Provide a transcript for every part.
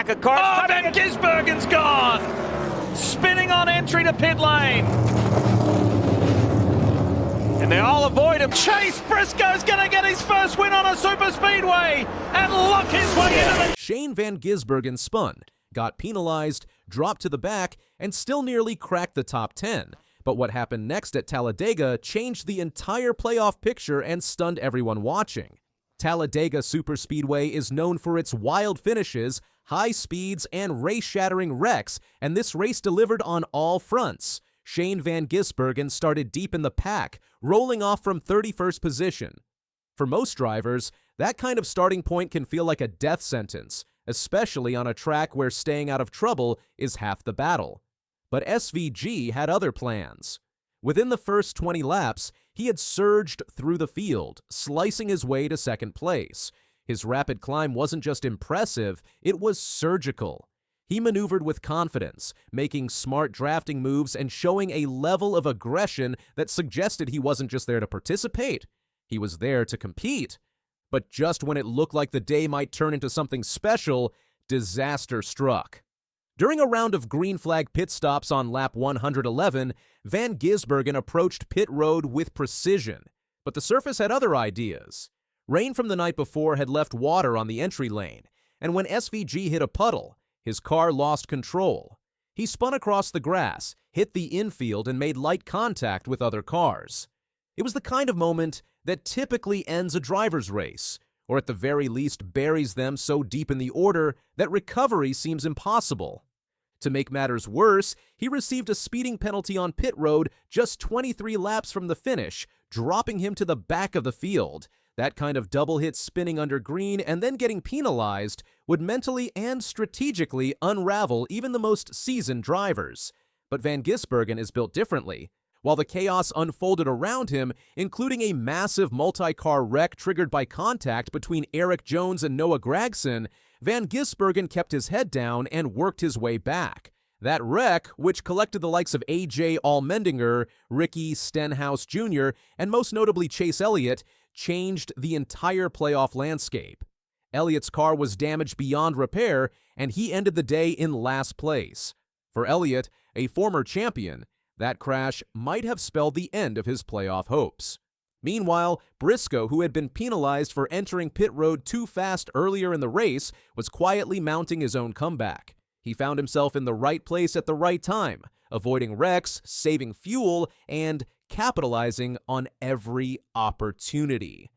pack of cars. Oh, Van Gisbergen's gone! Spinning on entry to pit lane. And they all avoid him. Chase Briscoe's going to get his first win on a super speedway and lock his way into the... Shane Van Gisbergen spun, got penalized, dropped to the back, and still nearly cracked the top 10. But what happened next at Talladega changed the entire playoff picture and stunned everyone watching. Talladega Superspeedway is known for its wild finishes, high speeds, and race-shattering wrecks, and this race delivered on all fronts. Shane Van Gisbergen started deep in the pack, rolling off from 31st position. For most drivers, that kind of starting point can feel like a death sentence, especially on a track where staying out of trouble is half the battle. But SVG had other plans. Within the first 20 laps, he had surged through the field, slicing his way to second place. His rapid climb wasn't just impressive, it was surgical. He maneuvered with confidence, making smart drafting moves and showing a level of aggression that suggested he wasn't just there to participate, he was there to compete. But just when it looked like the day might turn into something special, disaster struck. During a round of green flag pit stops on lap 111, Van Gisbergen approached pit road with precision, but the surface had other ideas. Rain from the night before had left water on the entry lane, and when SVG hit a puddle, his car lost control. He spun across the grass, hit the infield, and made light contact with other cars. It was the kind of moment that typically ends a driver's race, or at the very least buries them so deep in the order that recovery seems impossible. To make matters worse, he received a speeding penalty on pit road just 23 laps from the finish, dropping him to the back of the field. That kind of double hit spinning under green and then getting penalized would mentally and strategically unravel even the most seasoned drivers. But Van Gisbergen is built differently. While the chaos unfolded around him, including a massive multi-car wreck triggered by contact between Eric Jones and Noah Gragson, Van Gisbergen kept his head down and worked his way back. That wreck, which collected the likes of A.J. Allmendinger, Ricky Stenhouse Jr., and most notably Chase Elliott, changed the entire playoff landscape. Elliott's car was damaged beyond repair, and he ended the day in last place. For Elliott, a former champion, that crash might have spelled the end of his playoff hopes. Meanwhile, Briscoe, who had been penalized for entering pit road too fast earlier in the race, was quietly mounting his own comeback. He found himself in the right place at the right time, avoiding wrecks, saving fuel, and capitalizing on every opportunity.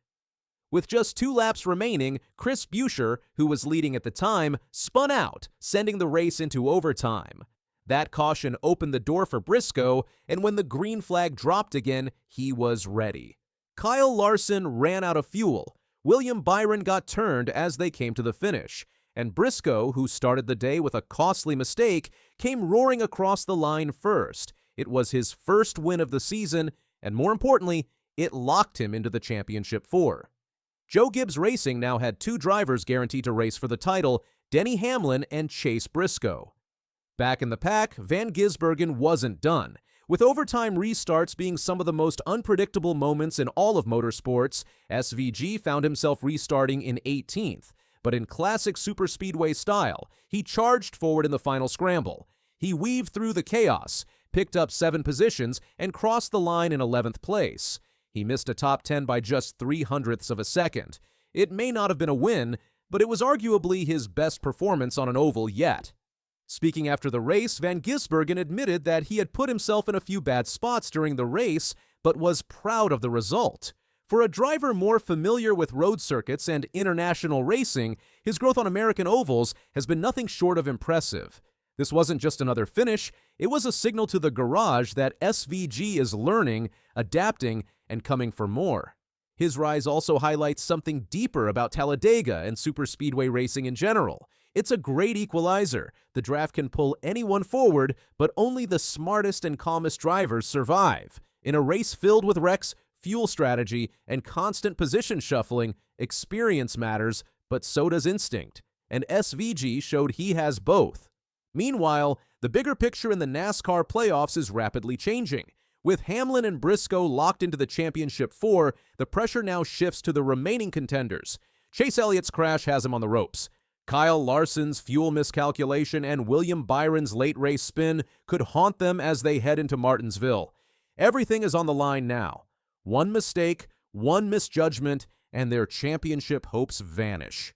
With just 2 laps remaining, Chris Buescher, who was leading at the time, spun out, sending the race into overtime. That caution opened the door for Briscoe, and when the green flag dropped again, he was ready. Kyle Larson ran out of fuel. William Byron got turned as they came to the finish, and Briscoe, who started the day with a costly mistake, came roaring across the line first. It was his first win of the season, and more importantly, it locked him into the championship 4. Joe Gibbs Racing now had 2 drivers guaranteed to race for the title, Denny Hamlin and Chase Briscoe. Back in the pack, Van Gisbergen wasn't done. With overtime restarts being some of the most unpredictable moments in all of motorsports, SVG found himself restarting in 18th. But in classic superspeedway style, he charged forward in the final scramble. He weaved through the chaos, picked up 7 positions, and crossed the line in 11th place. He missed a top 10 by just 0.03 of a second. It may not have been a win, but it was arguably his best performance on an oval yet. Speaking after the race, Van Gisbergen admitted that he had put himself in a few bad spots during the race, but was proud of the result. For a driver more familiar with road circuits and international racing, his growth on American ovals has been nothing short of impressive. This wasn't just another finish, it was a signal to the garage that SVG is learning, adapting, and coming for more. His rise also highlights something deeper about Talladega and superspeedway racing in general. It's a great equalizer. The draft can pull anyone forward, but only the smartest and calmest drivers survive. In a race filled with wrecks, fuel strategy, and constant position shuffling, experience matters, but so does instinct. And SVG showed he has both. Meanwhile, the bigger picture in the NASCAR playoffs is rapidly changing. With Hamlin and Briscoe locked into the championship 4, the pressure now shifts to the remaining contenders. Chase Elliott's crash has him on the ropes. Kyle Larson's fuel miscalculation and William Byron's late race spin could haunt them as they head into Martinsville. Everything is on the line now. One mistake, one misjudgment, and their championship hopes vanish.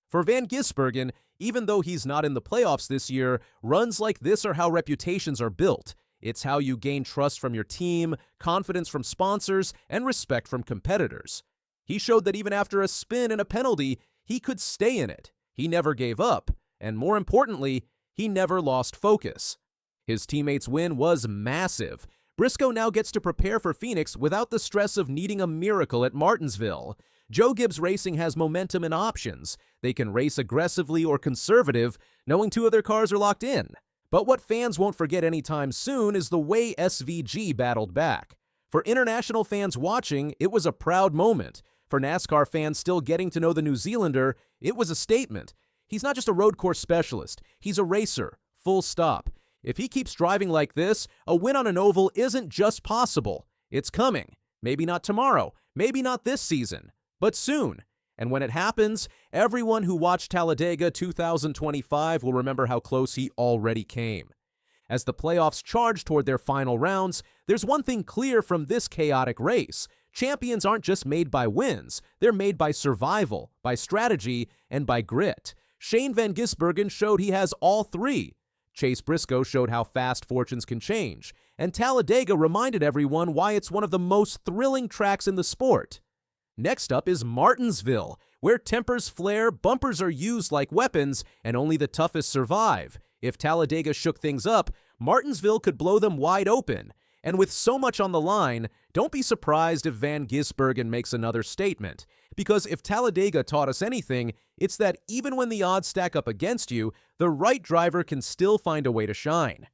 For Van Gisbergen, even though he's not in the playoffs this year, runs like this are how reputations are built. It's how you gain trust from your team, confidence from sponsors, and respect from competitors. He showed that even after a spin and a penalty, he could stay in it. He never gave up, and more importantly, he never lost focus. His teammates' win was massive. Briscoe now gets to prepare for Phoenix without the stress of needing a miracle at Martinsville. Joe Gibbs Racing has momentum and options. They can race aggressively or conservative, knowing two of their cars are locked in. But what fans won't forget anytime soon is the way SVG battled back. For international fans watching, it was a proud moment. For NASCAR fans still getting to know the New Zealander, it was a statement. He's not just a road course specialist, he's a racer, full stop. If he keeps driving like this, a win on an oval isn't just possible. It's coming. Maybe not tomorrow, maybe not this season, but soon. And when it happens, everyone who watched Talladega 2025 will remember how close he already came. As the playoffs charge toward their final rounds, there's one thing clear from this chaotic race. Champions aren't just made by wins, they're made by survival, by strategy, and by grit. Shane Van Gisbergen showed he has all three. Chase Briscoe showed how fast fortunes can change, and Talladega reminded everyone why it's one of the most thrilling tracks in the sport. Next up is Martinsville, where tempers flare, bumpers are used like weapons, and only the toughest survive. If Talladega shook things up, Martinsville could blow them wide open. And with so much on the line, don't be surprised if Van Gisbergen makes another statement. Because if Talladega taught us anything, it's that even when the odds stack up against you, the right driver can still find a way to shine.